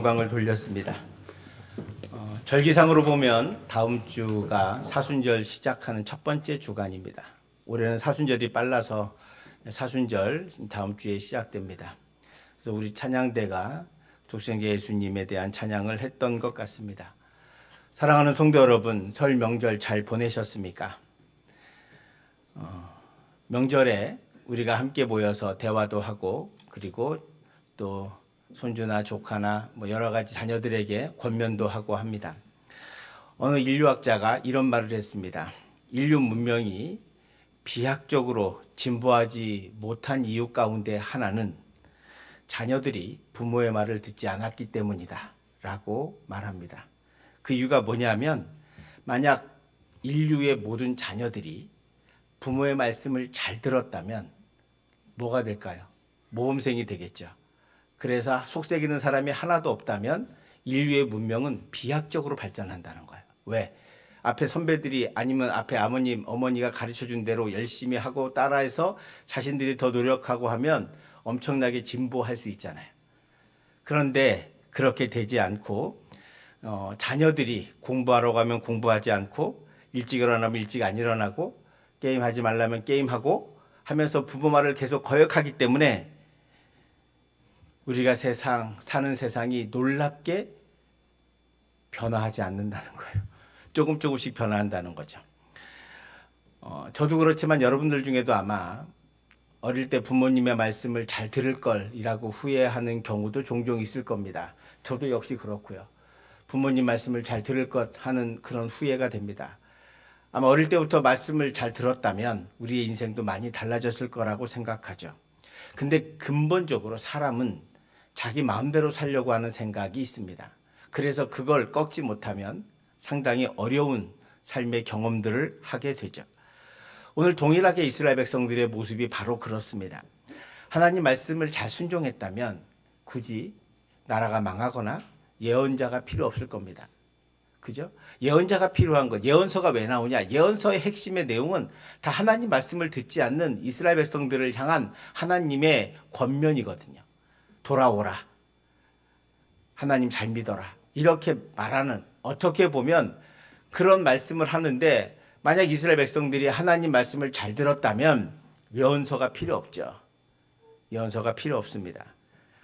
영광을 돌렸습니다. 절기상으로 보면 다음 주가 사순절 시작하는 첫 번째 주간입니다. 올해는 사순절이 빨라서 사순절 다음 주에 시작됩니다. 그래서 우리 찬양대가 독생자 예수님에 대한 찬양을 했던 것 같습니다. 사랑하는 성도 여러분, 설 명절 잘 보내셨습니까? 명절에 우리가 함께 모여서 대화도 하고 그리고 또 손주나 조카나 여러 가지 자녀들에게 권면도 하고 합니다. 어느 인류학자가 이런 말을 했습니다. 인류 문명이 비약적으로 진보하지 못한 이유 가운데 하나는 자녀들이 부모의 말을 듣지 않았기 때문이다 라고 말합니다. 그 이유가 뭐냐면 만약 인류의 모든 자녀들이 부모의 말씀을 잘 들었다면 뭐가 될까요? 모범생이 되겠죠. 그래서 속썩이는 사람이 하나도 없다면 인류의 문명은 비약적으로 발전한다는 거예요. 왜? 앞에 선배들이 아니면 앞에 아버님, 어머니가 가르쳐준 대로 열심히 하고 따라해서 자신들이 더 노력하고 하면 엄청나게 진보할 수 있잖아요. 그런데 그렇게 되지 않고 자녀들이 공부하러 가면 공부하지 않고 일찍 일어나면 일찍 안 일어나고 게임하지 말라면 게임하고 하면서 부모 말을 계속 거역하기 때문에 우리가 사는 세상이 놀랍게 변화하지 않는다는 거예요. 조금씩 변화한다는 거죠. 저도 그렇지만 여러분들 중에도 아마 어릴 때 부모님의 말씀을 잘 들을 걸이라고 후회하는 경우도 종종 있을 겁니다. 저도 역시 그렇고요. 부모님 말씀을 잘 들을 것 하는 그런 후회가 됩니다. 아마 어릴 때부터 말씀을 잘 들었다면 우리의 인생도 많이 달라졌을 거라고 생각하죠. 근데 근본적으로 사람은 자기 마음대로 살려고 하는 생각이 있습니다. 그래서 그걸 꺾지 못하면 상당히 어려운 삶의 경험들을 하게 되죠. 오늘 동일하게 이스라엘 백성들의 모습이 바로 그렇습니다. 하나님 말씀을 잘 순종했다면 굳이 나라가 망하거나 예언자가 필요 없을 겁니다. 그죠? 예언자가 필요한 것. 예언서가 왜 나오냐? 예언서의 핵심의 내용은 다 하나님 말씀을 듣지 않는 이스라엘 백성들을 향한 하나님의 권면이거든요. 돌아오라. 하나님 잘 믿어라. 이렇게 말하는, 어떻게 보면 그런 말씀을 하는데 만약 이스라엘 백성들이 하나님 말씀을 잘 들었다면 예언서가 필요 없죠. 예언서가 필요 없습니다.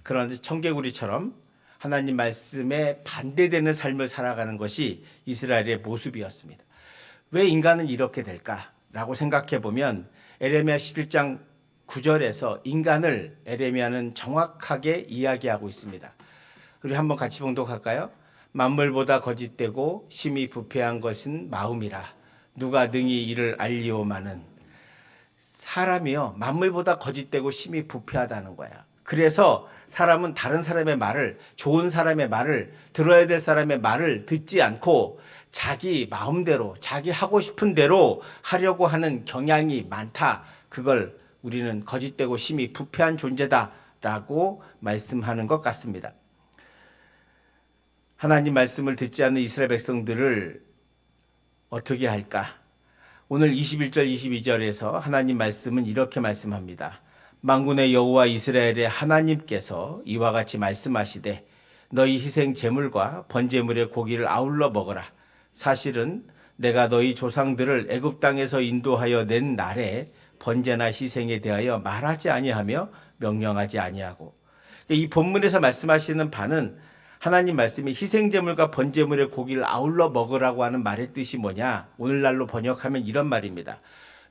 그런데 청개구리처럼 하나님 말씀에 반대되는 삶을 살아가는 것이 이스라엘의 모습이었습니다. 왜 인간은 이렇게 될까라고 생각해 보면 에레미야 11장 9절에서 인간을 에레미야는 정확하게 이야기하고 있습니다. 우리 한번 같이 봉독할까요? 만물보다 거짓되고 심히 부패한 것은 마음이라 누가 능히 이를 알리오마는. 사람이요 만물보다 거짓되고 심히 부패하다는 거야. 그래서 사람은 다른 사람의 말을, 좋은 사람의 말을, 들어야 될 사람의 말을 듣지 않고 자기 마음대로, 자기 하고 싶은 대로 하려고 하는 경향이 많다. 그걸 우리는 거짓되고 심히 부패한 존재다라고 말씀하는 것 같습니다. 하나님 말씀을 듣지 않는 이스라엘 백성들을 어떻게 할까? 오늘 21절, 22절에서 하나님 말씀은 이렇게 말씀합니다. 만군의 여호와 이스라엘의 하나님께서 이와 같이 말씀하시되 너희 희생 제물과 번제물의 고기를 아울러 먹어라. 사실은 내가 너희 조상들을 애굽 땅에서 인도하여 낸 날에 번제나 희생에 대하여 말하지 아니하며 명령하지 아니하고. 이 본문에서 말씀하시는 바는 하나님 말씀이 희생제물과 번제물의 고기를 아울러 먹으라고 하는 말의 뜻이 뭐냐? 오늘날로 번역하면 이런 말입니다.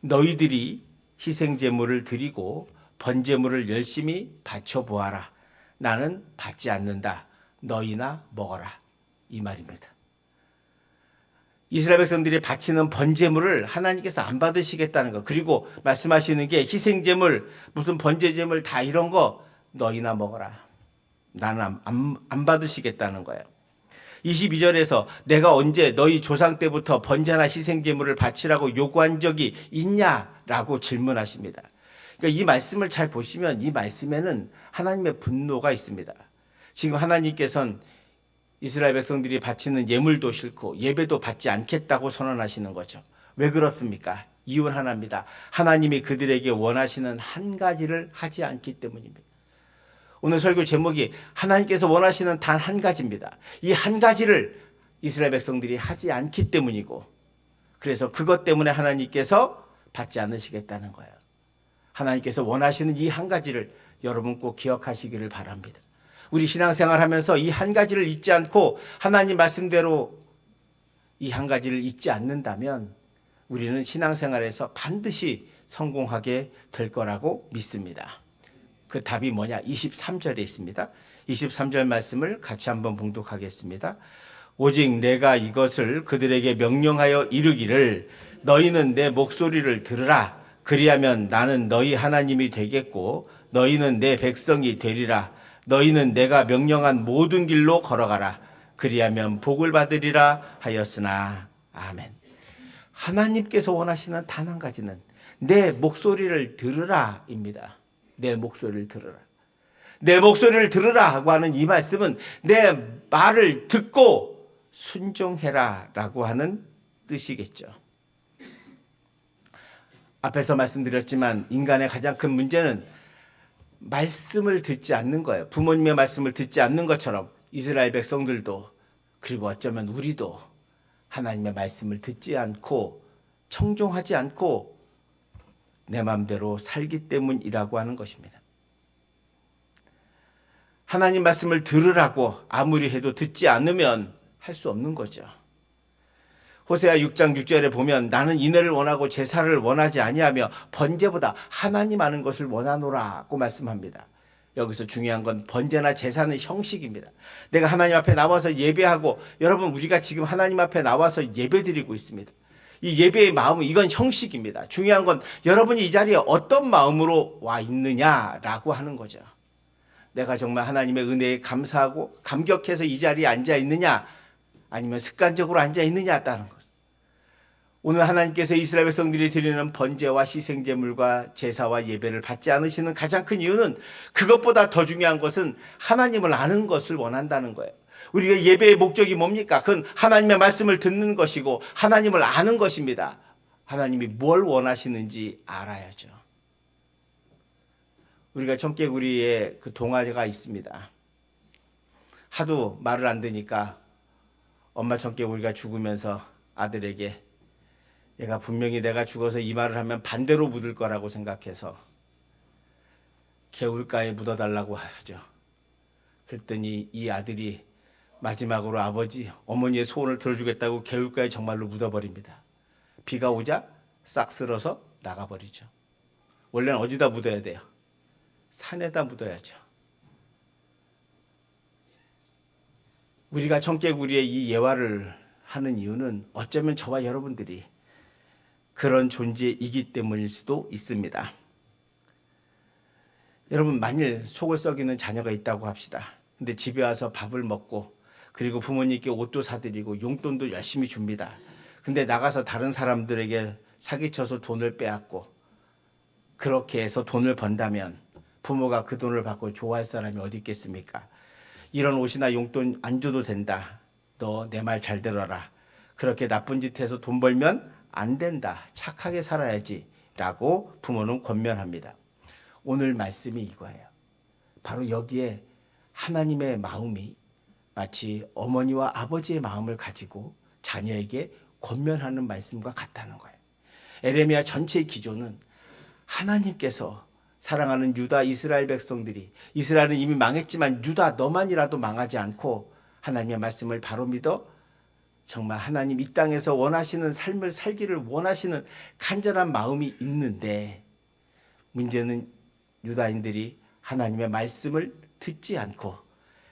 너희들이 희생제물을 드리고 번제물을 열심히 바쳐보아라. 나는 받지 않는다. 너희나 먹어라. 이 말입니다. 이스라엘 백성들이 바치는 번제물을 하나님께서 안 받으시겠다는 거. 그리고 말씀하시는 게 희생제물, 무슨 번제제물 다 이런 거 너희나 먹어라. 나는 안 받으시겠다는 거예요. 22절에서 내가 언제 너희 조상 때부터 번제나 희생제물을 바치라고 요구한 적이 있냐라고 질문하십니다. 그러니까 이 말씀을 잘 보시면 이 말씀에는 하나님의 분노가 있습니다. 지금 하나님께서는 이스라엘 백성들이 바치는 예물도 싫고 예배도 받지 않겠다고 선언하시는 거죠. 왜 그렇습니까? 이유는 하나입니다. 하나님이 그들에게 원하시는 한 가지를 하지 않기 때문입니다. 오늘 설교 제목이 하나님께서 원하시는 단 한 가지입니다. 이 한 가지를 이스라엘 백성들이 하지 않기 때문이고, 그래서 그것 때문에 하나님께서 받지 않으시겠다는 거예요. 하나님께서 원하시는 이 한 가지를 여러분 꼭 기억하시기를 바랍니다. 우리 신앙생활 하면서 이 한 가지를 잊지 않고 하나님 말씀대로 이 한 가지를 잊지 않는다면 우리는 신앙생활에서 반드시 성공하게 될 거라고 믿습니다. 그 답이 뭐냐? 23절에 있습니다. 23절 말씀을 같이 한번 봉독하겠습니다. 오직 내가 이것을 그들에게 명령하여 이르기를 너희는 내 목소리를 들으라. 그리하면 나는 너희 하나님이 되겠고 너희는 내 백성이 되리라. 너희는 내가 명령한 모든 길로 걸어가라. 그리하면 복을 받으리라 하였으나. 아멘. 하나님께서 원하시는 단 한 가지는 내 목소리를 들으라입니다. 내 목소리를 들으라. 내 목소리를 들으라 하고 하는 이 말씀은 내 말을 듣고 순종해라 라고 하는 뜻이겠죠. 앞에서 말씀드렸지만 인간의 가장 큰 문제는 말씀을 듣지 않는 거예요. 부모님의 말씀을 듣지 않는 것처럼 이스라엘 백성들도, 그리고 어쩌면 우리도 하나님의 말씀을 듣지 않고 청종하지 않고 내 마음대로 살기 때문이라고 하는 것입니다. 하나님 말씀을 들으라고 아무리 해도 듣지 않으면 할 수 없는 거죠. 호세아 6장 6절에 보면 나는 인애를 원하고 제사를 원하지 아니하며 번제보다 하나님 아는 것을 원하노라고 말씀합니다. 여기서 중요한 건 번제나 제사는 형식입니다. 내가 하나님 앞에 나와서 예배하고, 여러분 우리가 지금 하나님 앞에 나와서 예배드리고 있습니다. 이 예배의 마음은 이건 형식입니다. 중요한 건 여러분이 이 자리에 어떤 마음으로 와 있느냐라고 하는 거죠. 내가 정말 하나님의 은혜에 감사하고 감격해서 이 자리에 앉아 있느냐, 아니면 습관적으로 앉아 있느냐에 따른 것. 오늘 하나님께서 이스라엘 백성들이 드리는 번제와 희생제물과 제사와 예배를 받지 않으시는 가장 큰 이유는, 그것보다 더 중요한 것은 하나님을 아는 것을 원한다는 거예요. 우리가 예배의 목적이 뭡니까? 그건 하나님의 말씀을 듣는 것이고 하나님을 아는 것입니다. 하나님이 뭘 원하시는지 알아야죠. 우리가 청개구리의 그 동화가 있습니다. 하도 말을 안 듣니까 엄마 청개구리가 죽으면서 아들에게, 얘가 분명히 내가 죽어서 이 말을 하면 반대로 묻을 거라고 생각해서 개울가에 묻어달라고 하죠. 그랬더니 이 아들이 마지막으로 어머니의 소원을 들어주겠다고 개울가에 정말로 묻어버립니다. 비가 오자 싹 쓸어서 나가버리죠. 원래는 어디다 묻어야 돼요? 산에다 묻어야죠. 우리가 청개구리의 이 예화를 하는 이유는 어쩌면 저와 여러분들이 그런 존재이기 때문일 수도 있습니다. 여러분, 만일 속을 썩이는 자녀가 있다고 합시다. 근데 집에 와서 밥을 먹고, 그리고 부모님께 옷도 사드리고 용돈도 열심히 줍니다. 근데 나가서 다른 사람들에게 사기쳐서 돈을 빼앗고 그렇게 해서 돈을 번다면 부모가 그 돈을 받고 좋아할 사람이 어디 있겠습니까? 이런 옷이나 용돈 안 줘도 된다. 너 내 말 잘 들어라. 그렇게 나쁜 짓 해서 돈 벌면 안 된다. 착하게 살아야지. 라고 부모는 권면합니다. 오늘 말씀이 이거예요. 바로 여기에 하나님의 마음이 마치 어머니와 아버지의 마음을 가지고 자녀에게 권면하는 말씀과 같다는 거예요. 에레미야 전체의 기조는 하나님께서 사랑하는 유다 이스라엘 백성들이, 이스라엘은 이미 망했지만 유다 너만이라도 망하지 않고 하나님의 말씀을 바로 믿어 정말 하나님 이 땅에서 원하시는 삶을 살기를 원하시는 간절한 마음이 있는데, 문제는 유다인들이 하나님의 말씀을 듣지 않고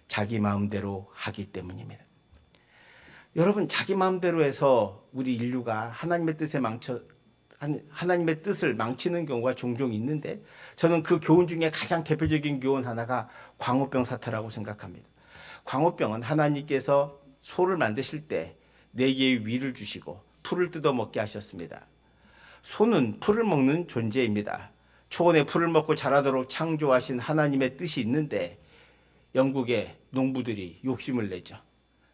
자기 마음대로 하기 때문입니다. 여러분, 자기 마음대로 해서 우리 인류가 하나님의 뜻을 망치는 경우가 종종 있는데, 저는 그 교훈 중에 가장 대표적인 교훈 하나가 광우병 사태라고 생각합니다. 광우병은 하나님께서 소를 만드실 때 4개의 위를 주시고 풀을 뜯어 먹게 하셨습니다. 소는 풀을 먹는 존재입니다. 초원에 풀을 먹고 자라도록 창조하신 하나님의 뜻이 있는데 영국의 농부들이 욕심을 내죠.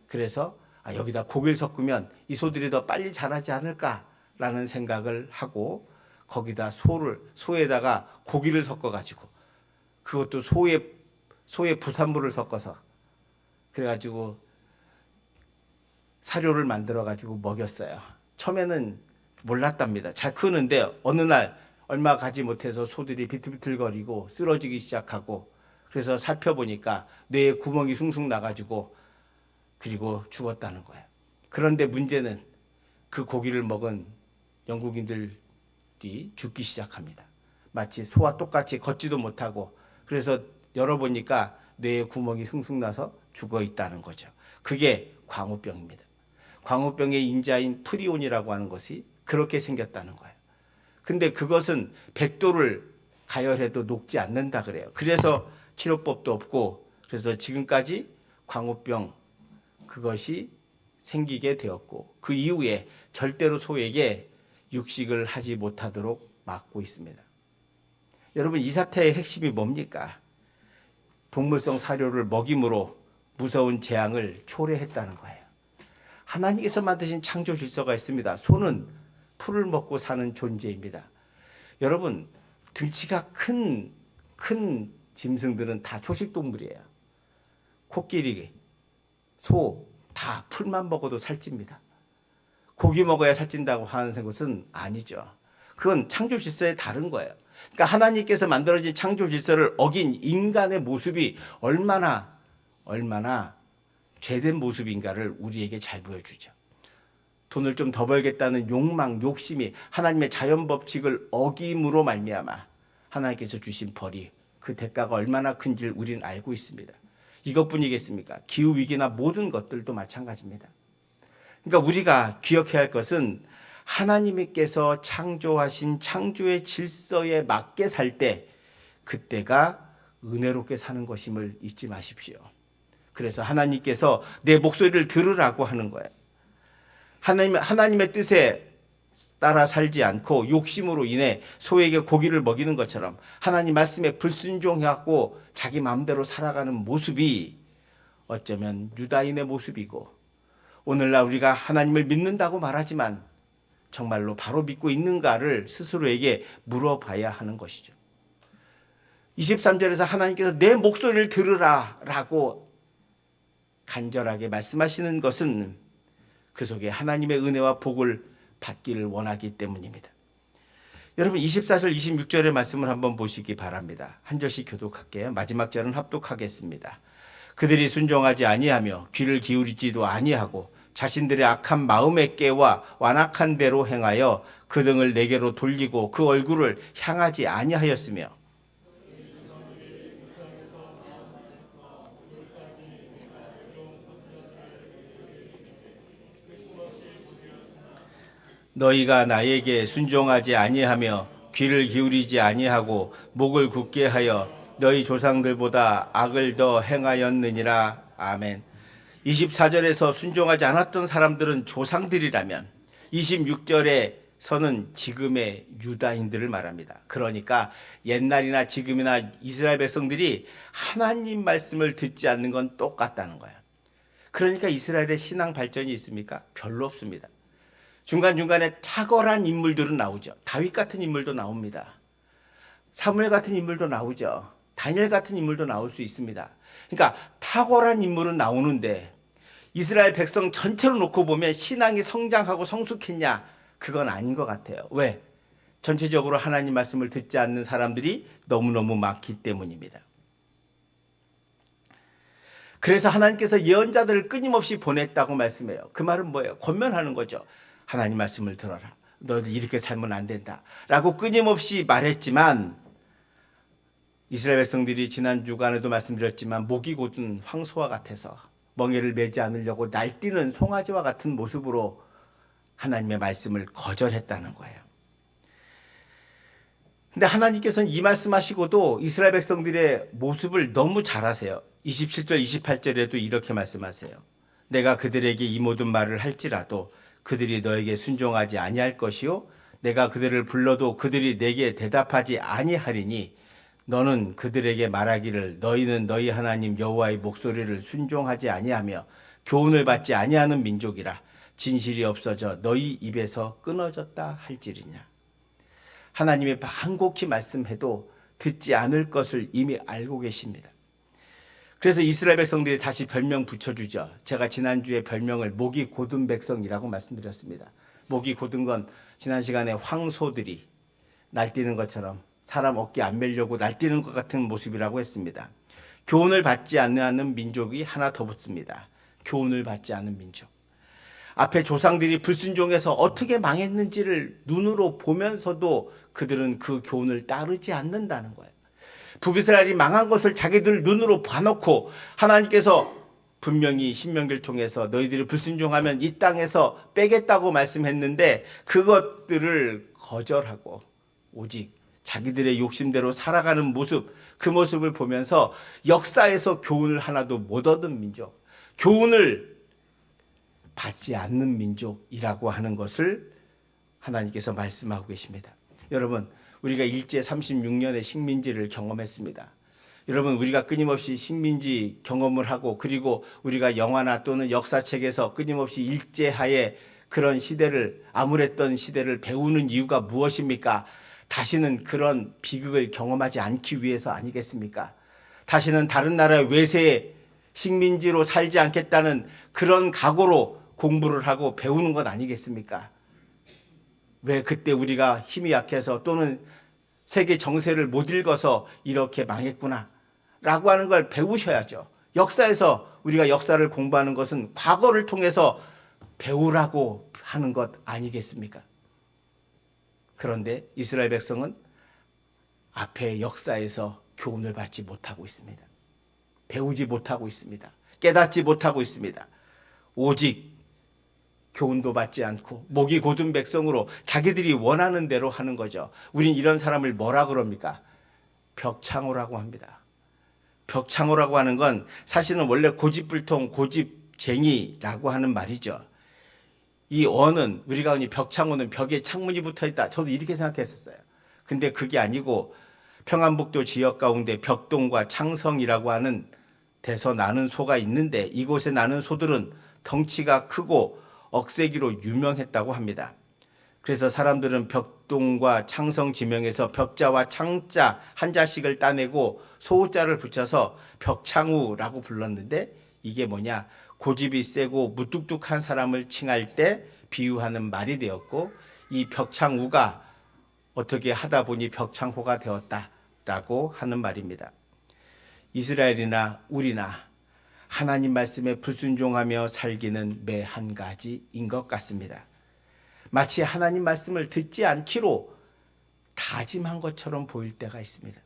그래서 여기다 고기를 섞으면 이 소들이 더 빨리 자라지 않을까라는 생각을 하고 거기다 소에다가 고기를 섞어가지고, 그것도 소의 부산물을 섞어서 그래가지고 사료를 만들어가지고 먹였어요. 처음에는 몰랐답니다. 잘 크는데 어느 날 얼마 가지 못해서 소들이 비틀비틀거리고 쓰러지기 시작하고, 그래서 살펴보니까 뇌에 구멍이 숭숭 나가지고 그리고 죽었다는 거예요. 그런데 문제는 그 고기를 먹은 영국인들이 죽기 시작합니다. 마치 소와 똑같이 걷지도 못하고, 그래서 열어보니까 뇌에 구멍이 숭숭 나서 죽어 있다는 거죠. 그게 광우병입니다. 광우병의 인자인 프리온이라고 하는 것이 그렇게 생겼다는 거예요. 근데 그것은 100도를 가열해도 녹지 않는다 그래요. 그래서 치료법도 없고, 그래서 지금까지 광우병 그것이 생기게 되었고, 그 이후에 절대로 소에게 육식을 하지 못하도록 막고 있습니다. 여러분, 이 사태의 핵심이 뭡니까? 동물성 사료를 먹임으로 무서운 재앙을 초래했다는 거예요. 하나님께서 만드신 창조 질서가 있습니다. 소는 풀을 먹고 사는 존재입니다. 여러분, 등치가 큰 짐승들은 다 초식동물이에요. 코끼리, 소, 다 풀만 먹어도 살찝니다. 고기 먹어야 살찐다고 하는 것은 아니죠. 그건 창조 질서에 다른 거예요. 그러니까 하나님께서 만들어진 창조 질서를 어긴 인간의 모습이 얼마나 죄된 모습인가를 우리에게 잘 보여주죠. 돈을 좀 더 벌겠다는 욕망, 욕심이 하나님의 자연 법칙을 어김으로 말미암아 하나님께서 주신 벌이, 그 대가가 얼마나 큰지를 우리는 알고 있습니다. 이것뿐이겠습니까? 기후위기나 모든 것들도 마찬가지입니다. 그러니까 우리가 기억해야 할 것은 하나님께서 창조하신 창조의 질서에 맞게 살 때 그때가 은혜롭게 사는 것임을 잊지 마십시오. 그래서 하나님께서 내 목소리를 들으라고 하는 거예요. 하나님의 뜻에 따라 살지 않고 욕심으로 인해 소에게 고기를 먹이는 것처럼 하나님 말씀에 불순종하고 자기 마음대로 살아가는 모습이 어쩌면 유다인의 모습이고, 오늘날 우리가 하나님을 믿는다고 말하지만 정말로 바로 믿고 있는가를 스스로에게 물어봐야 하는 것이죠. 23절에서 하나님께서 내 목소리를 들으라 라고 간절하게 말씀하시는 것은 그 속에 하나님의 은혜와 복을 받기를 원하기 때문입니다. 여러분, 24절 26절의 말씀을 한번 보시기 바랍니다. 한 절씩 교독할게요. 마지막 절은 합독하겠습니다. 그들이 순종하지 아니하며 귀를 기울이지도 아니하고 자신들의 악한 마음에 깨와 완악한 대로 행하여 그 등을 내게로 돌리고 그 얼굴을 향하지 아니하였으며, 너희가 나에게 순종하지 아니하며 귀를 기울이지 아니하고 목을 굳게 하여 너희 조상들보다 악을 더 행하였느니라. 아멘. 24절에서 순종하지 않았던 사람들은 조상들이라면 26절에서는 지금의 유다인들을 말합니다. 그러니까 옛날이나 지금이나 이스라엘 백성들이 하나님 말씀을 듣지 않는 건 똑같다는 거예요. 그러니까 이스라엘의 신앙 발전이 있습니까? 별로 없습니다. 중간중간에 탁월한 인물들은 나오죠. 다윗 같은 인물도 나옵니다. 사무엘 같은 인물도 나오죠. 다니엘 같은 인물도 나올 수 있습니다. 그러니까 탁월한 인물은 나오는데 이스라엘 백성 전체로 놓고 보면 신앙이 성장하고 성숙했냐? 그건 아닌 것 같아요. 왜? 전체적으로 하나님 말씀을 듣지 않는 사람들이 너무너무 많기 때문입니다. 그래서 하나님께서 예언자들을 끊임없이 보냈다고 말씀해요. 그 말은 뭐예요? 권면하는 거죠. 하나님 말씀을 들어라. 너희들 이렇게 살면 안 된다. 라고 끊임없이 말했지만 이스라엘 백성들이 지난 주간에도 말씀드렸지만 목이 곧은 황소와 같아서 멍에를 매지 않으려고 날뛰는 송아지와 같은 모습으로 하나님의 말씀을 거절했다는 거예요. 근데 하나님께서는 이 말씀하시고도 이스라엘 백성들의 모습을 너무 잘 아세요. 27절 28절에도 이렇게 말씀하세요. 내가 그들에게 이 모든 말을 할지라도 그들이 너에게 순종하지 아니할 것이요 내가 그들을 불러도 그들이 내게 대답하지 아니하리니 너는 그들에게 말하기를 너희는 너희 하나님 여호와의 목소리를 순종하지 아니하며 교훈을 받지 아니하는 민족이라 진실이 없어져 너희 입에서 끊어졌다 할지리냐. 하나님의 반곡히 말씀해도 듣지 않을 것을 이미 알고 계십니다. 그래서 이스라엘 백성들이 다시 별명 붙여주죠. 제가 지난주에 별명을 목이 곧은 백성이라고 말씀드렸습니다. 목이 곧은 건 지난 시간에 황소들이 날뛰는 것처럼 사람 어깨 안 매려고 날뛰는 것 같은 모습이라고 했습니다. 교훈을 받지 않는 민족이 하나 더 붙습니다. 교훈을 받지 않은 민족. 앞에 조상들이 불순종해서 어떻게 망했는지를 눈으로 보면서도 그들은 그 교훈을 따르지 않는다는 거예요. 북이스라엘이 망한 것을 자기들 눈으로 봐놓고 하나님께서 분명히 신명기를 통해서 너희들이 불순종하면 이 땅에서 빼겠다고 말씀했는데 그것들을 거절하고 오직 자기들의 욕심대로 살아가는 모습, 그 모습을 보면서 역사에서 교훈을 하나도 못 얻은 민족, 교훈을 받지 않는 민족이라고 하는 것을 하나님께서 말씀하고 계십니다. 여러분, 우리가 일제 36년의 식민지를 경험했습니다. 여러분, 우리가 끊임없이 식민지 경험을 하고 그리고 우리가 영화나 또는 역사책에서 끊임없이 일제하에 그런 시대를, 암울했던 시대를 배우는 이유가 무엇입니까? 다시는 그런 비극을 경험하지 않기 위해서 아니겠습니까? 다시는 다른 나라의 외세의 식민지로 살지 않겠다는 그런 각오로 공부를 하고 배우는 것 아니겠습니까? 왜 그때 우리가 힘이 약해서 또는 세계 정세를 못 읽어서 이렇게 망했구나 라고 하는 걸 배우셔야죠. 역사에서 우리가 역사를 공부하는 것은 과거를 통해서 배우라고 하는 것 아니겠습니까? 그런데 이스라엘 백성은 앞에 역사에서 교훈을 받지 못하고 있습니다. 배우지 못하고 있습니다. 깨닫지 못하고 있습니다. 오직 교훈도 받지 않고 목이 곧은 백성으로 자기들이 원하는 대로 하는 거죠. 우린 이런 사람을 뭐라 그럽니까? 벽창호라고 합니다. 벽창호라고 하는 건 사실은 원래 고집불통, 고집쟁이라고 하는 말이죠. 이 어는 우리가 흔히 벽창호는 벽에 창문이 붙어 있다. 저도 이렇게 생각했었어요. 근데 그게 아니고 평안북도 지역 가운데 벽동과 창성이라고 하는 데서 나는 소가 있는데 이곳에 나는 소들은 덩치가 크고 억세기로 유명했다고 합니다. 그래서 사람들은 벽동과 창성 지명에서 벽자와 창자 한자씩을 따내고 소자를 붙여서 벽창우라고 불렀는데 이게 뭐냐? 고집이 세고 무뚝뚝한 사람을 칭할 때 비유하는 말이 되었고 이 벽창우가 어떻게 하다 보니 벽창호가 되었다라고 하는 말입니다. 이스라엘이나 우리나 하나님 말씀에 불순종하며 살기는 매 한 가지인 것 같습니다. 마치 하나님 말씀을 듣지 않기로 다짐한 것처럼 보일 때가 있습니다.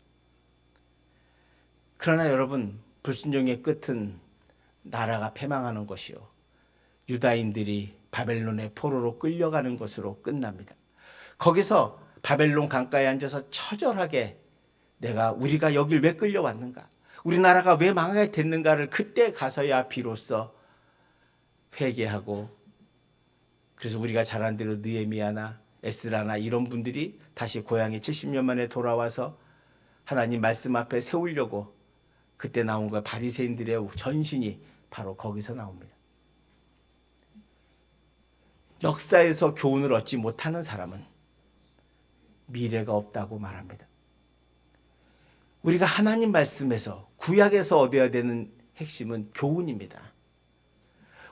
그러나 여러분, 불순종의 끝은 나라가 패망하는 것이요 유다인들이 바벨론의 포로로 끌려가는 것으로 끝납니다. 거기서 바벨론 강가에 앉아서 처절하게 우리가 여길 왜 끌려왔는가? 우리나라가 왜 망하게 됐는가를 그때 가서야 비로소 회개하고 그래서 우리가 잘 안 대로 느헤미야나 에스라나 이런 분들이 다시 고향에 70년 만에 돌아와서 하나님 말씀 앞에 세우려고 그때 나온 거 바리새인들의 전신이 바로 거기서 나옵니다. 역사에서 교훈을 얻지 못하는 사람은 미래가 없다고 말합니다. 우리가 하나님 말씀에서 구약에서 얻어야 되는 핵심은 교훈입니다.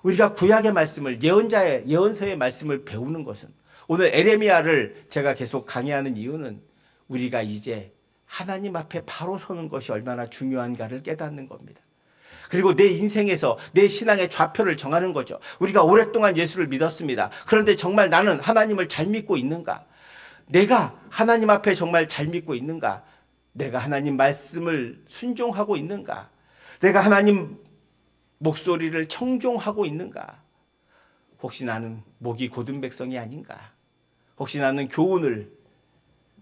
우리가 구약의 말씀을 예언서의 말씀을 배우는 것은 오늘 에레미야를 제가 계속 강의하는 이유는 우리가 이제 하나님 앞에 바로 서는 것이 얼마나 중요한가를 깨닫는 겁니다. 그리고 내 인생에서 내 신앙의 좌표를 정하는 거죠. 우리가 오랫동안 예수를 믿었습니다. 그런데 정말 나는 하나님을 잘 믿고 있는가? 내가 하나님 앞에 정말 잘 믿고 있는가? 내가 하나님 말씀을 순종하고 있는가? 내가 하나님 목소리를 청종하고 있는가? 혹시 나는 목이 곧은 백성이 아닌가? 혹시 나는 교훈을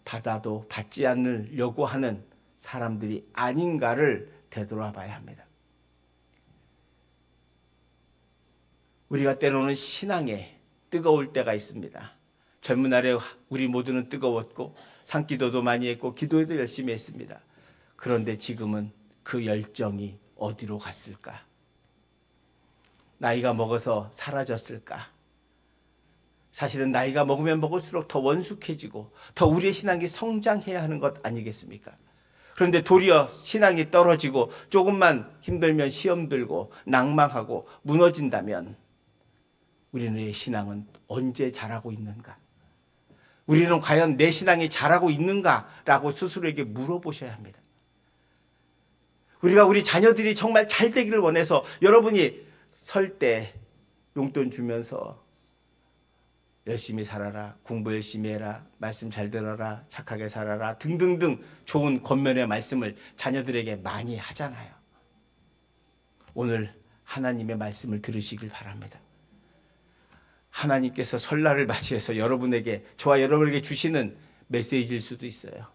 받아도 받지 않으려고 하는 사람들이 아닌가를 되돌아봐야 합니다. 우리가 때로는 신앙에 뜨거울 때가 있습니다. 젊은 날에 우리 모두는 뜨거웠고 산기도도 많이 했고 기도도 열심히 했습니다. 그런데 지금은 그 열정이 어디로 갔을까? 나이가 먹어서 사라졌을까? 사실은 나이가 먹으면 먹을수록 더 원숙해지고 더 우리의 신앙이 성장해야 하는 것 아니겠습니까? 그런데 도리어 신앙이 떨어지고 조금만 힘들면 시험 들고 낭망하고 무너진다면 우리의 신앙은 언제 자라고 있는가? 우리는 과연 내 신앙이 자라고 있는가라고 스스로에게 물어보셔야 합니다. 우리가 우리 자녀들이 정말 잘 되기를 원해서 여러분이 설 때 용돈 주면서 열심히 살아라, 공부 열심히 해라, 말씀 잘 들어라, 착하게 살아라 등등등 좋은 권면의 말씀을 자녀들에게 많이 하잖아요. 오늘 하나님의 말씀을 들으시길 바랍니다. 하나님께서 설날을 맞이해서 여러분에게, 저와 여러분에게 주시는 메시지일 수도 있어요.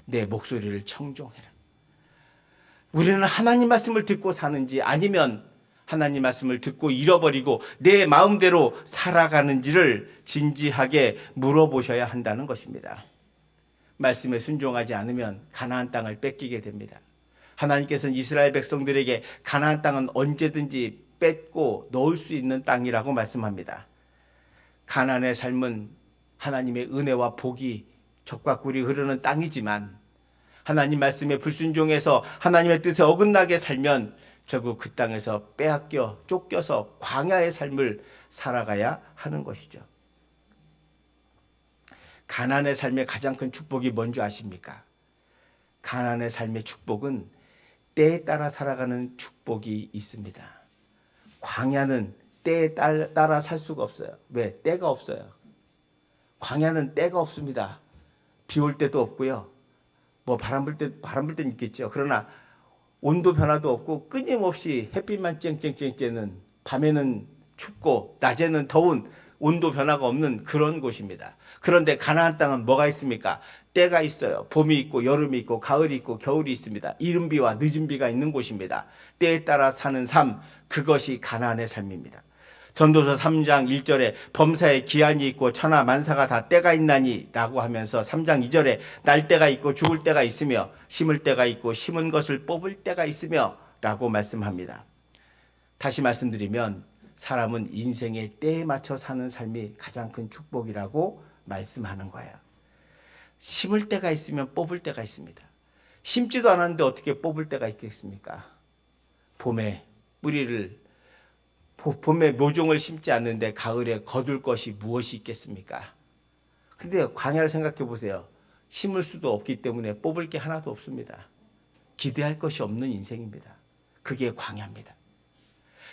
내 목소리를 청종해라. 우리는 하나님 말씀을 듣고 사는지 아니면 하나님 말씀을 듣고 잃어버리고 내 마음대로 살아가는지를 진지하게 물어보셔야 한다는 것입니다. 말씀에 순종하지 않으면 가나안 땅을 뺏기게 됩니다. 하나님께서는 이스라엘 백성들에게 가나안 땅은 언제든지 뺏고 넣을 수 있는 땅이라고 말씀합니다. 가나안의 삶은 하나님의 은혜와 복이 젖과 꿀이 흐르는 땅이지만 하나님 말씀에 불순종해서 하나님의 뜻에 어긋나게 살면 결국 그 땅에서 빼앗겨 쫓겨서 광야의 삶을 살아가야 하는 것이죠. 가나안의 삶의 가장 큰 축복이 뭔지 아십니까? 가나안의 삶의 축복은 때에 따라 살아가는 축복이 있습니다. 광야는 때에 따라 살 수가 없어요. 왜? 때가 없어요. 광야는 때가 없습니다. 비 올 때도 없고요. 뭐 바람 불 때는 있겠죠. 그러나 온도 변화도 없고 끊임없이 햇빛만 쨍쨍쨍 쬐는, 밤에는 춥고 낮에는 더운 온도 변화가 없는 그런 곳입니다. 그런데 가나안 땅은 뭐가 있습니까? 때가 있어요. 봄이 있고 여름이 있고 가을이 있고 겨울이 있습니다. 이른 비와 늦은 비가 있는 곳입니다. 때에 따라 사는 삶, 그것이 가나안의 삶입니다. 전도서 3장 1절에 범사에 기한이 있고 천하 만사가 다 때가 있나니 라고 하면서 3장 2절에 날 때가 있고 죽을 때가 있으며 심을 때가 있고 심은 것을 뽑을 때가 있으며 라고 말씀합니다. 다시 말씀드리면 사람은 인생의 때에 맞춰 사는 삶이 가장 큰 축복이라고 말씀하는 거예요. 심을 때가 있으면 뽑을 때가 있습니다. 심지도 않았는데 어떻게 뽑을 때가 있겠습니까? 봄에 묘종을 심지 않는데 가을에 거둘 것이 무엇이 있겠습니까? 근데 광야를 생각해 보세요. 심을 수도 없기 때문에 뽑을 게 하나도 없습니다. 기대할 것이 없는 인생입니다. 그게 광야입니다.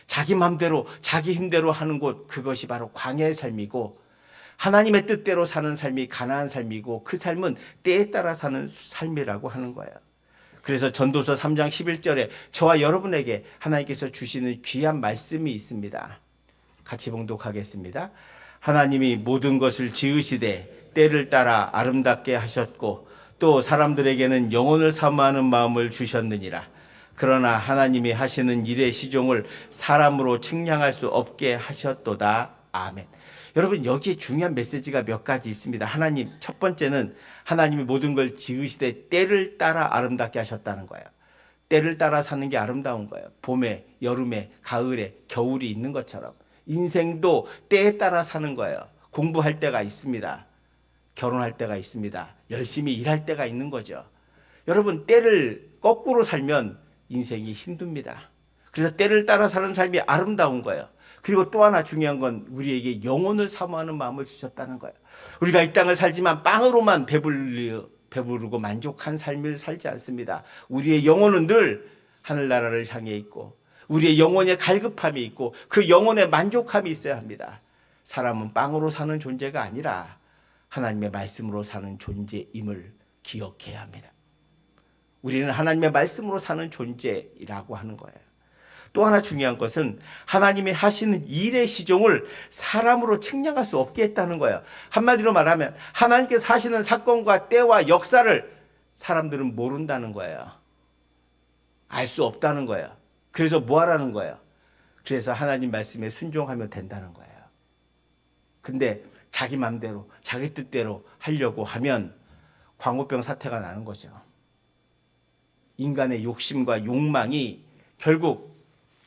자기 마음대로 자기 힘대로 하는 곳, 그것이 바로 광야의 삶이고 하나님의 뜻대로 사는 삶이 가나안 삶이고 그 삶은 때에 따라 사는 삶이라고 하는 거예요. 그래서 전도서 3장 11절에 저와 여러분에게 하나님께서 주시는 귀한 말씀이 있습니다. 같이 봉독하겠습니다. 하나님이 모든 것을 지으시되 때를 따라 아름답게 하셨고 또 사람들에게는 영혼을 사모하는 마음을 주셨느니라. 그러나 하나님이 하시는 일의 시종을 사람으로 측량할 수 없게 하셨도다. 아멘. 여러분, 여기에 중요한 메시지가 몇 가지 있습니다. 하나님, 첫 번째는 하나님이 모든 걸 지으시되 때를 따라 아름답게 하셨다는 거예요. 때를 따라 사는 게 아름다운 거예요. 봄에, 여름에, 가을에, 겨울이 있는 것처럼 인생도 때에 따라 사는 거예요. 공부할 때가 있습니다. 결혼할 때가 있습니다. 열심히 일할 때가 있는 거죠. 여러분, 때를 거꾸로 살면 인생이 힘듭니다. 그래서 때를 따라 사는 삶이 아름다운 거예요. 그리고 또 하나 중요한 건 우리에게 영혼을 사모하는 마음을 주셨다는 거예요. 우리가 이 땅을 살지만 빵으로만 배부르고 만족한 삶을 살지 않습니다. 우리의 영혼은 늘 하늘나라를 향해 있고 우리의 영혼에 갈급함이 있고 그 영혼에 만족함이 있어야 합니다. 사람은 빵으로 사는 존재가 아니라 하나님의 말씀으로 사는 존재임을 기억해야 합니다. 우리는 하나님의 말씀으로 사는 존재라고 하는 거예요. 또 하나 중요한 것은 하나님이 하시는 일의 시종을 사람으로 측량할 수 없게 했다는 거예요. 한마디로 말하면 하나님께서 하시는 사건과 때와 역사를 사람들은 모른다는 거예요. 알 수 없다는 거예요. 그래서 뭐 하라는 거예요? 그래서 하나님 말씀에 순종하면 된다는 거예요. 근데 자기 마음대로 자기 뜻대로 하려고 하면 광우병 사태가 나는 거죠. 인간의 욕심과 욕망이 결국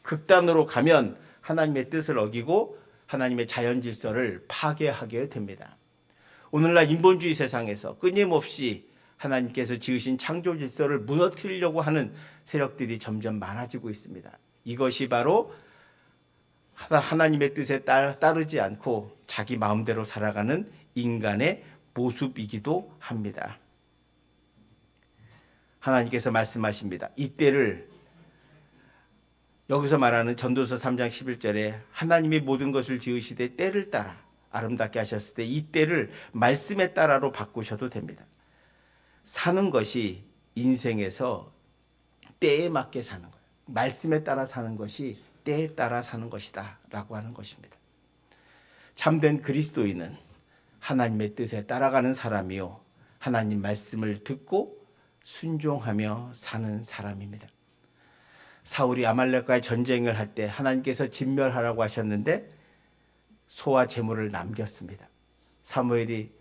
극단으로 가면 하나님의 뜻을 어기고 하나님의 자연 질서를 파괴하게 됩니다. 오늘날 인본주의 세상에서 끊임없이 하나님께서 지으신 창조 질서를 무너뜨리려고 하는 세력들이 점점 많아지고 있습니다. 이것이 바로 하나님의 뜻에 따르지 않고 자기 마음대로 살아가는 인간의 모습이기도 합니다. 하나님께서 말씀하십니다. 이때를 여기서 말하는 전도서 3장 11절에 하나님이 모든 것을 지으시되 때를 따라 아름답게 하셨을 때 이 때를 말씀에 따라로 바꾸셔도 됩니다. 사는 것이 인생에서 때에 맞게 사는 거예요. 말씀에 따라 사는 것이 때에 따라 사는 것이다 라고 하는 것입니다. 참된 그리스도인은 하나님의 뜻에 따라가는 사람이요 하나님 말씀을 듣고 순종하며 사는 사람입니다. 사울이 아말렉과의 전쟁을 할 때 하나님께서 진멸하라고 하셨는데 소와 제물을 남겼습니다. 사무엘이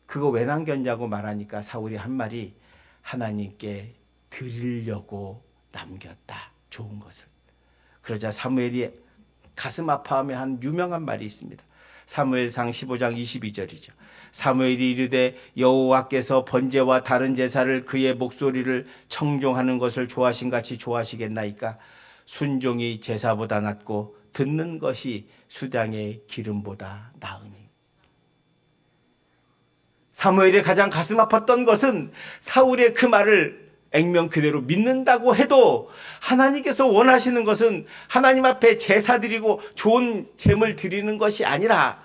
그거 왜 남겼냐고 말하니까 사울이 한 말이 하나님께 드리려고 남겼다. 좋은 것을. 그러자 사무엘이 가슴 아파하며 한 유명한 말이 있습니다. 사무엘상 15장 22절이죠. 사무엘이 이르되 여호와께서 번제와 다른 제사를 그의 목소리를 청종하는 것을 좋아하신 같이 좋아하시겠나이까? 순종이 제사보다 낫고 듣는 것이 수당의 기름보다 나으니. 사무엘이 가장 가슴 아팠던 것은 사울의 그 말을 액면 그대로 믿는다고 해도 하나님께서 원하시는 것은 하나님 앞에 제사 드리고 좋은 제물 드리는 것이 아니라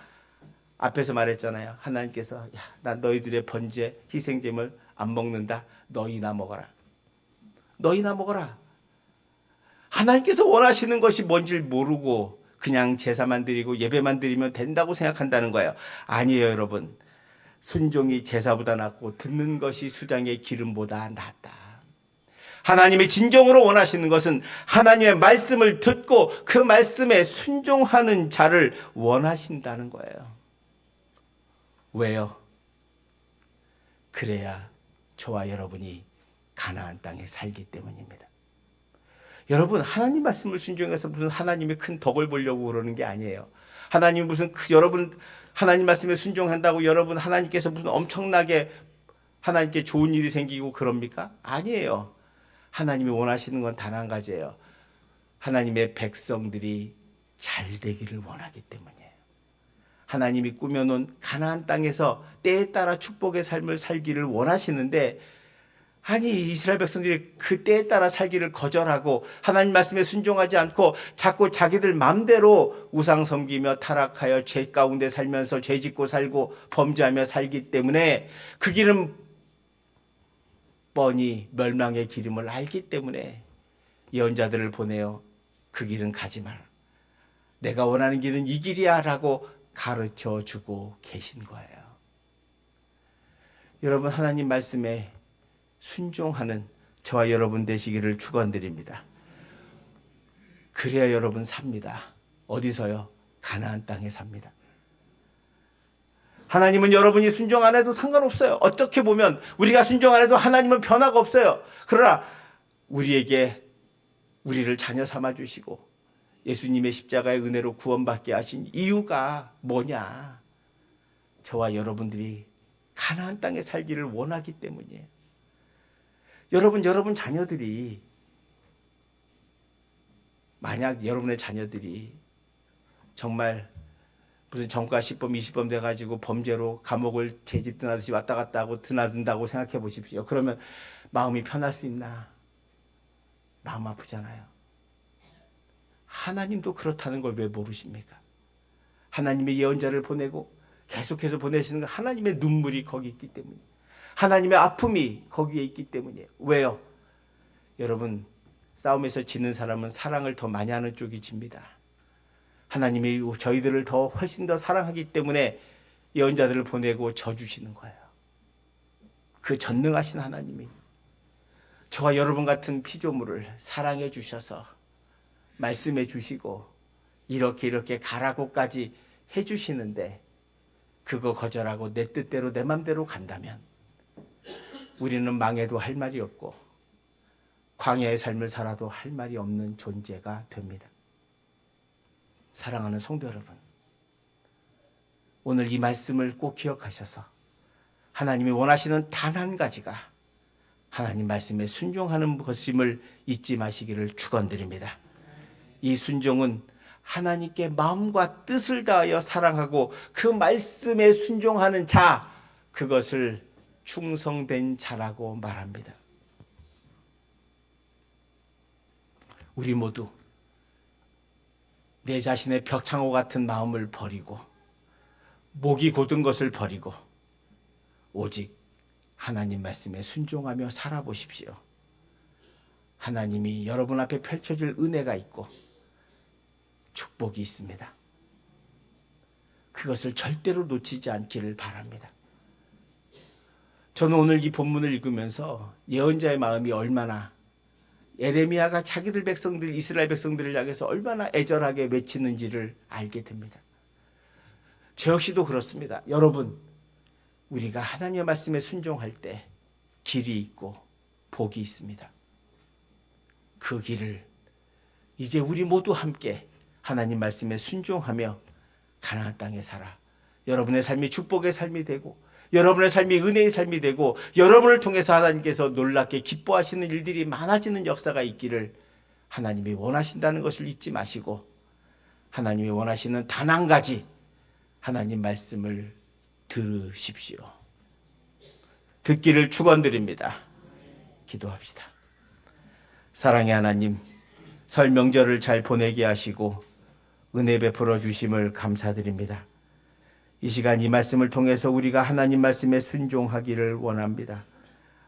앞에서 말했잖아요. 하나님께서 야, 나 너희들의 번제 희생제물 안 먹는다. 너희나 먹어라. 너희나 먹어라. 하나님께서 원하시는 것이 뭔지 모르고 그냥 제사만 드리고 예배만 드리면 된다고 생각한다는 거예요. 아니에요, 여러분. 순종이 제사보다 낫고 듣는 것이 수장의 기름보다 낫다. 하나님이 진정으로 원하시는 것은 하나님의 말씀을 듣고 그 말씀에 순종하는 자를 원하신다는 거예요. 왜요? 그래야 저와 여러분이 가나안 땅에 살기 때문입니다. 여러분, 하나님 말씀을 순종해서 무슨 하나님의 큰 덕을 보려고 그러는 게 아니에요. 하나님 무슨 여러분 하나님 말씀에 순종한다고 여러분 하나님께서 무슨 엄청나게 하나님께 좋은 일이 생기고 그럽니까? 아니에요. 하나님이 원하시는 건 단 한 가지예요. 하나님의 백성들이 잘 되기를 원하기 때문이에요. 하나님이 꾸며놓은 가나안 땅에서 때에 따라 축복의 삶을 살기를 원하시는데 아니 이스라엘 백성들이 그 때에 따라 살기를 거절하고 하나님 말씀에 순종하지 않고 자꾸 자기들 마음대로 우상 섬기며 타락하여 죄 가운데 살면서 죄 짓고 살고 범죄하며 살기 때문에 그 길은 뻔히 멸망의 길임을 알기 때문에 예언자들을 보내어 그 길은 가지 마라. 내가 원하는 길은 이 길이야 라고 가르쳐 주고 계신 거예요. 여러분 하나님 말씀에 순종하는 저와 여러분 되시기를 축원드립니다. 그래야 여러분 삽니다. 어디서요? 가나안 땅에 삽니다. 하나님은 여러분이 순종 안 해도 상관없어요. 어떻게 보면 우리가 순종 안 해도 하나님은 변화가 없어요. 그러나 우리에게 우리를 자녀 삼아 주시고 예수님의 십자가의 은혜로 구원받게 하신 이유가 뭐냐? 저와 여러분들이 가나안 땅에 살기를 원하기 때문이에요. 여러분 자녀들이 만약 여러분의 자녀들이 정말 무슨 전과 10범 20범 돼가지고 범죄로 감옥을 죄집 드나듯이 왔다 갔다 하고 드나든다고 생각해 보십시오. 그러면 마음이 편할 수 있나? 마음 아프잖아요. 하나님도 그렇다는 걸 왜 모르십니까? 하나님의 예언자를 보내고 계속해서 보내시는 건 하나님의 눈물이 거기 있기 때문이에요. 하나님의 아픔이 거기에 있기 때문이에요. 왜요? 여러분 싸움에서 지는 사람은 사랑을 더 많이 하는 쪽이 집니다. 하나님이 저희들을 더 훨씬 더 사랑하기 때문에 예언자들을 보내고 져주시는 거예요. 그 전능하신 하나님이 저와 여러분 같은 피조물을 사랑해 주셔서 말씀해 주시고 이렇게 가라고까지 해주시는데 그거 거절하고 내 뜻대로 내 맘대로 간다면 우리는 망해도 할 말이 없고 광야의 삶을 살아도 할 말이 없는 존재가 됩니다. 사랑하는 성도 여러분, 오늘 이 말씀을 꼭 기억하셔서 하나님이 원하시는 단 한 가지가 하나님 말씀에 순종하는 것임을 잊지 마시기를 축원드립니다. 이 순종은 하나님께 마음과 뜻을 다하여 사랑하고 그 말씀에 순종하는 자, 그것을 충성된 자라고 말합니다. 우리 모두 내 자신의 벽창호 같은 마음을 버리고 목이 곧은 것을 버리고 오직 하나님 말씀에 순종하며 살아보십시오. 하나님이 여러분 앞에 펼쳐질 은혜가 있고 축복이 있습니다. 그것을 절대로 놓치지 않기를 바랍니다. 저는 오늘 이 본문을 읽으면서 예언자의 마음이 얼마나, 예레미야가 자기들 백성들, 이스라엘 백성들을 향해서 얼마나 애절하게 외치는지를 알게 됩니다. 저 역시도 그렇습니다. 여러분, 우리가 하나님의 말씀에 순종할 때 길이 있고 복이 있습니다. 그 길을 이제 우리 모두 함께 하나님 말씀에 순종하며 가나안 땅에 살아 여러분의 삶이 축복의 삶이 되고 여러분의 삶이 은혜의 삶이 되고 여러분을 통해서 하나님께서 놀랍게 기뻐하시는 일들이 많아지는 역사가 있기를 하나님이 원하신다는 것을 잊지 마시고 하나님이 원하시는 단 한 가지 하나님 말씀을 들으십시오. 듣기를 축원드립니다. 기도합시다. 사랑의 하나님, 설 명절을 잘 보내게 하시고 은혜 베풀어 주심을 감사드립니다. 이 시간 이 말씀을 통해서 우리가 하나님 말씀에 순종하기를 원합니다.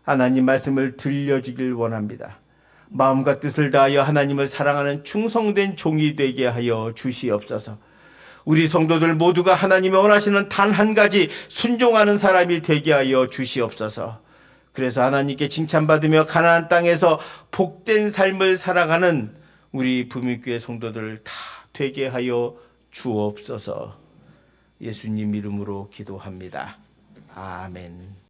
하나님 말씀을 들려주길 원합니다. 마음과 뜻을 다하여 하나님을 사랑하는 충성된 종이 되게 하여 주시옵소서. 우리 성도들 모두가 하나님이 원하시는 단 한 가지 순종하는 사람이 되게 하여 주시옵소서. 그래서 하나님께 칭찬받으며 가나안 땅에서 복된 삶을 살아가는 우리 부민교회 성도들 다 되게 하여 주옵소서. 예수님 이름으로 기도합니다. 아멘.